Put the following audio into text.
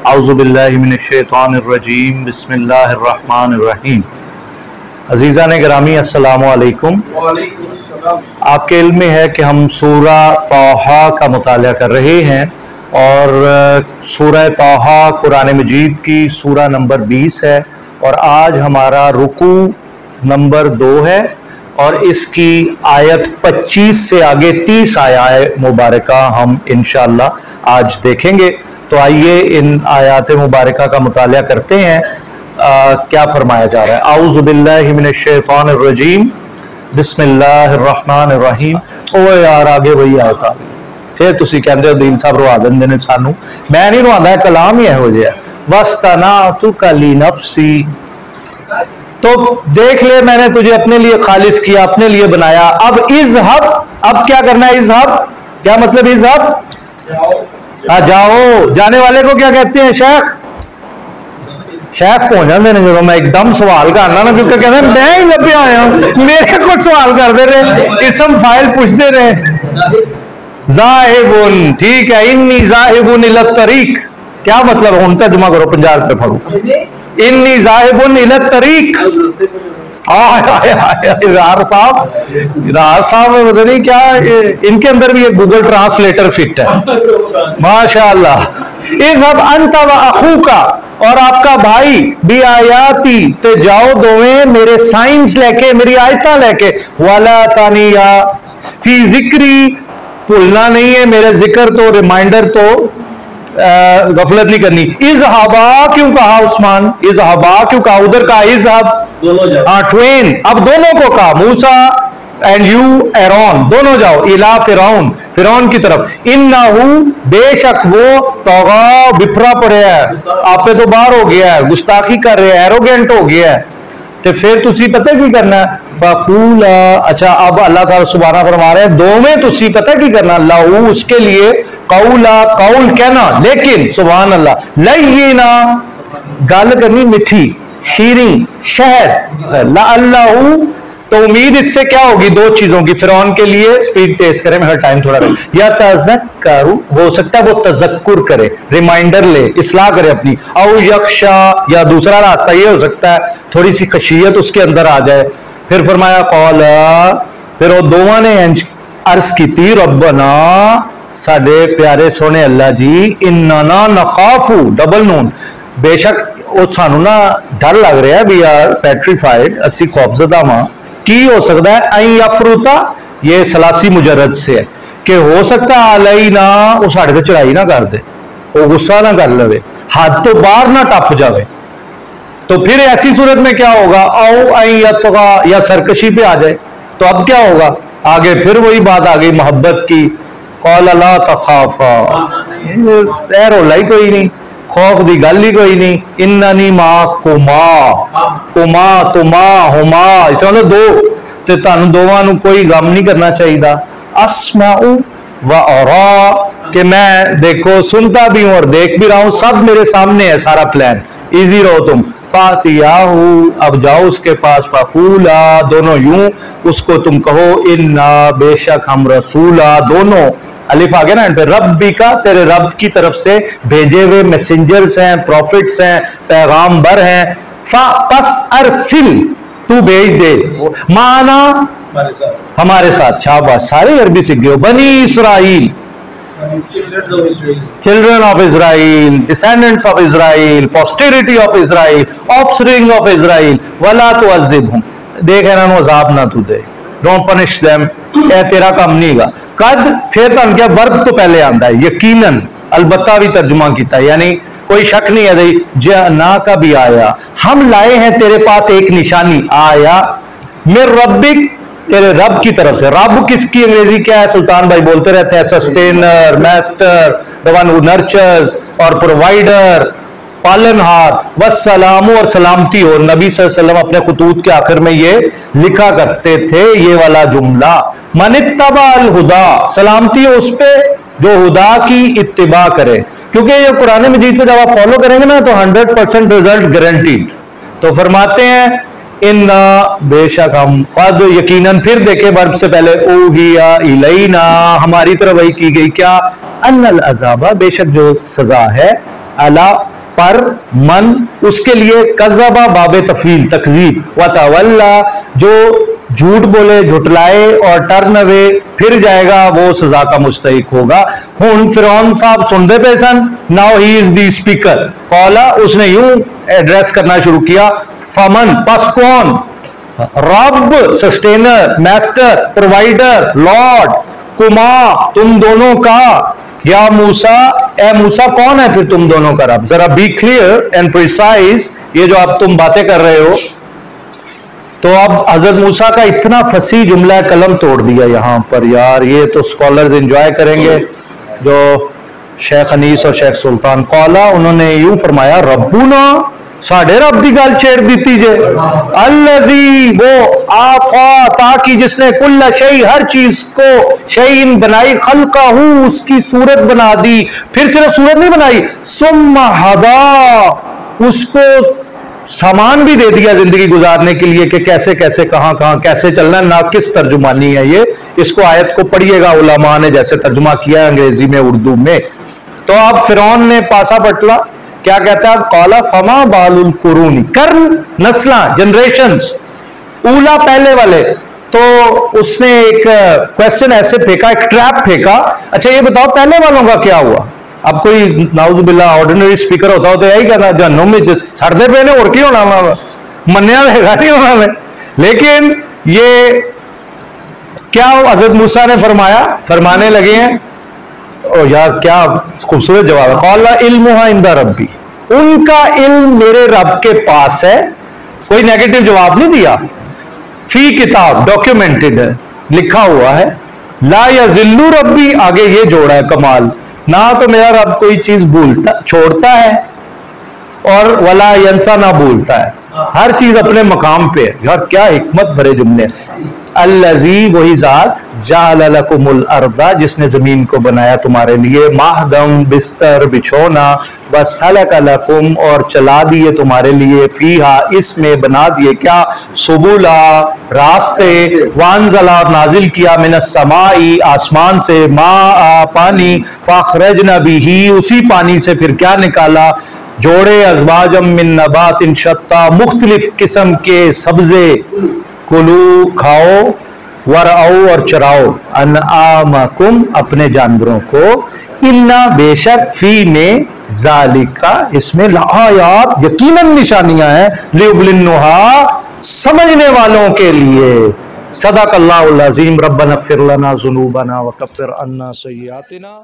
अऊज़ु बिल्लाहि मिनश्शैतानिर्रजीम बिस्मिल्लाहिर्रहमानिर्रहीम। अज़ीज़ान गिरामी अस्सलामु अलैकुम। आपके इल्म में है कि हम सूरा तौहा का मुताला कर रहे हैं और सूरा तौहा कुरान मजीद की सूरा नंबर 20 है और आज हमारा रुकू नंबर 2 है और इसकी आयत 25 से आगे 30 आयत मुबारका हम इंशाअल्लाह आज देखेंगे। तो आइए इन आयात मुबारका का मुताला करते हैं। क्या फरमाया जा रहा है? आऊज़ु बिल्लाहि मिनश्शैतानिर रजीम बिस्मिल्लाहिर्रहमानिर्रहीम। ओ यार आगे वही आयत आ गई। फिर तुसी कहंदे हो दीन साहब रवा देंदे ने सानू। मैं नहीं रवांदा, कलाम ही इहो जिहा वस्तनातुका लिनफ्सी। तो देख ले, मैंने तुझे अपने लिए खालिस किया, अपने लिए बनाया। अब इज़हब, अब क्या करना है? इज़हब क्या मतलब? इज़हब जाओ। जाने वाले को क्या कहते हैं? शेख। शेख पहुंच जाते हैं जो मैं एकदम सवाल करना ना, क्योंकि कहते हैं मैं ही लभ्या आया, मेरे को सवाल करते रहे, इसम फाइल पूछते रहे। ज़ाहिबुन, ठीक है। इन्नी ज़ाहिबुन इला तरीक, क्या मतलब? हम तर्जुमा करो, 50 रुपए फड़ो। इन्नी ज़ाहिबुन इला तरीक। रार साहब पता नहीं क्या, इनके अंदर भी एक गूगल ट्रांसलेटर फिट है, माशाअल्लाह। इज़हब अंत व अखूका, और आपका भाई भी आयाती, ते जाओ दोवें मेरे साइंस लेके, मेरी आयता लेके। वाला तानिया फी जिक्री, भूलना नहीं है मेरे जिक्र तो, रिमाइंडर तो गफलत नहीं करनी। इज़हबा क्यों कहा उस्मान? इज़हबा क्यों कहा? उधर कहा इज़हब, ट्वेन। अब दोनों को कहा, मूसा एंड यू एरोन, दोनों जाओ। इला फिरौन, फिरौन की तरफ। इन्नहु, बेशक वो, तौगा, बिफरा पड़े है, आप पे तो बाहर हो गया है, गुस्ताखी कर रहे हैं, एरोगेंट हो गया है। तो फिर तुसी पता की करना है? फकूला, अच्छा अब अल्लाह ताला सुभाना फरमा रहे हैं, दो में तुसी पता की करना? लहू, उसके लिए, कौला, कौल कहना, लेकिन सुभान अल्लाह, लय्यिना, गल करनी मीठी, शीरी, शहद, लअल्लहु, तो उम्मीद इससे क्या होगी? दो चीजों की। फिरौन के लिए स्पीड तेज करें, मेरा टाइम थोड़ा रहे। या तज़क्करु, हो सकता है वो तज़क्कुर करे, रिमाइंडर ले, इस्लाह करे अपनी। औ यख्शा, या दूसरा रास्ता ये हो सकता है थोड़ी सी खशियत उसके अंदर आ जाए। फिर फरमाया कौला, फिर वो दोवां ने अर्ज की थी, रब्बना, साडे प्यारे सोने अल्लाह जी, इन्ना नखाफू, डबल नून, बेशक वो सानू ना डर लग रहा है, वी आर पेट्रीफाइड, असी खौफजदा मां। की हो सकता है? आई अफरूता, ये सलासी मुजरद से है कि हो सकता है अलई ना, वो साढ़े ते चढ़ाई ना कर दे, वो गुस्सा ना कर लवे, हाथ तो बाहर ना टप जावे। तो फिर ऐसी सूरत में क्या होगा? औ आई यतगा, या सरकशी पे आ जाए। तो अब क्या होगा? आगे फिर वही बात आ गई मोहब्बत की। कौल ला तखाफा, रोला ही कोई नहीं, खौफ दी गल ही कोई नहीं। इन्ननी मां कुमा, कुमा तुमा हुमा, इस मतलब दो, ते तुहानू दोवां नू कोई गम नहीं करना चाहिए। अस्माउ व अरा, कि मैं देखो सुनता भी हूं और देख भी रहा हूं, सब मेरे सामने है सारा प्लान, इजी रहो तुम। फातियाहू, अब जाओ उसके पास। फकूला, दोनों यूं उसको तुम कहो, इन्ना, बेशक हम, रसूला, दोनों, अलिफ आ गया ना, रब्बी का, तेरे रब की तरफ से भेजे हुए मैसेंजर्स हैं, प्रॉफिट्स हैं, पैगाम्बर हैं। पस अरसिल, तू भेज दे, माना हमारे साथ। शाबाश, सारे अरबी सीख गए हो। बनी Israel, children of Israel, descendants of Israel, posterity of Israel, offspring of Israel. वला तुअज़्ज़िबहुम, देख इन्होंने अज़ाब ना तू दे, डोंट पनिश देम, ये तेरा काम नहीं गा। कद, फिर तो क्या वर्ब तो पहले आता है, यकीनन, अलबत्ता भी तर्जुमा किया, यानी कोई शक नहीं है। जना का भी आया, हम लाए हैं तेरे पास एक निशानी, आया मेरे रब्बिक, तेरे रब की तरफ से। रब किसकी अंग्रेजी क्या है? सुल्तान भाई बोलते रहते हैं, sustainer, master, the one who nurtures और प्रोवाइडर, पालनहार। वस्सलाम, और सलामती हो। नबी सल्लल्लाहु अलैहि वसल्लम अपने खुतूत के आखिर में ये लिखा करते थे, ये वाला जुमला, मनित्तबा अल हुदा, सलामती हो उस पे जो हुदा की इत्तिबा करे, क्योंकि ये कुरान मजीद को जब आप फॉलो करेंगे ना तो 100% रिजल्ट गारंटीड। तो फरमाते हैं इन्ना, बेशक हम, कद, यकीनन, फिर देखे वर्ब से पहले, ओहिया इलैना, हमारी तरफ वही की गई, क्या? अन्नल अज़ाबा, बेशक जो सजा है, अला پر من اس کے لیے کذبا باب تفیل تکذیب وتولا جو جھوٹ بولے جھٹلائے اور ٹرن اوے پھر جائے گا وہ سزا کا مستحق ہوگا. ہن فرعون صاحب سن دے پہ سن. Now he is the speaker. قولا اس نے یوں ایڈریس کرنا شروع کیا فمن پس کون رب سسٹینر میسٹر پرووائڈر لارڈ کما تم دونوں کا یا موسیٰ اے موسیٰ کون ہے پھر تم دونوں کا رب. ذرا بی کلیئر اینڈ پریسائز. یہ جو اب تم باتیں کر رہے ہو تو اب حضرت موسیٰ کا اتنا فصیح جملہ قلم توڑ دیا یہاں پر یار. یہ تو اسکالرز انجوائے کریں گے جو شیخ انیس اور شیخ سلطان. قولا انہوں نے یوں فرمایا ربنا ساڑھے رب دی گل چھیڑ دیتی جے. الذی وہ آفا تاکہ جس نے کل شیء ہر چیز کو شیء بنائی خلقہ اس کی صورت بنا دی. پھر صرف صورت نہیں بنائی ثم ہدا اس کو سامان بھی دے دیا زندگی گزارنے کے لیے کہ کیسے کیسے کہاں کہاں کیسے چلنا. ناقص ترجمانی ہے یہ. اس کو آیت کو پڑھیے گا علماء نے جیسے ترجمہ کیا ہے انگریزی میں اردو میں. تو اب فرعون نے پاسا پٹلا کیا کہتا ہے قالا فما بال القرون کرن نسلاں جنریشنز اولا پہلے والے. تو اس نے ایک کوشچن ایسے پھینکا ایک ٹریپ پھینکا اچھا یہ بتاؤ پہلے والوں کا کیا ہوا. اب کوئی نعوذ باللہ آرڈینری اسپیکر ہوتا ہو تو یہی کہنا جہنم میں چھڑتے پہ نے اور کی ہونا منیا رہے نہیں ہونا میں. لیکن یہ کیا حضرت موسیٰ نے فرمایا فرمانے لگے ہیں او یار کیا خوبصورت جواب ہے. قال علمها عند ربی ان کا علم میرے رب کے پاس ہے. کوئی نیگیٹو جواب نہیں دیا. فی کتاب ڈاکیومنٹڈ ہے لکھا ہوا ہے. لا یذل ربی آگے یہ جوڑا ہے کمال. نہ تو میرا رب کوئی چیز بھولتا چھوڑتا ہے اور ولا ینسا نہ بھولتا ہے. ہر چیز اپنے مقام پہ ہے. یار کیا حکمت بھرے جملے. الذی وہی ذات جعل لکم الارض جس نے زمین کو بنایا تمہارے لیے مہدم بستر بچھونا وسلک لکم اور چلا دیے تمہارے لیے فیہا اس میں بنا دیے کیا سبلا راستے وانزلا نازل کیا من السماء آسمان سے ماء پانی فاخرجنا بہ اسی پانی سے پھر کیا نکالا جوڑے ازواجم من نبات شتى مختلف قسم کے سبزے کلو کھاؤ ورعو اور چراؤ انعامکم اپنے جانوروں کو الا بے شک فی میں ذالکا اس میں لآیات یقیناً نشانیاں ہیں لیبلنھا سمجھنے والوں کے لیے. صدق اللہ العظیم. ربنا اغفر لنا ذنوبنا وکفر عنا سیئاتنا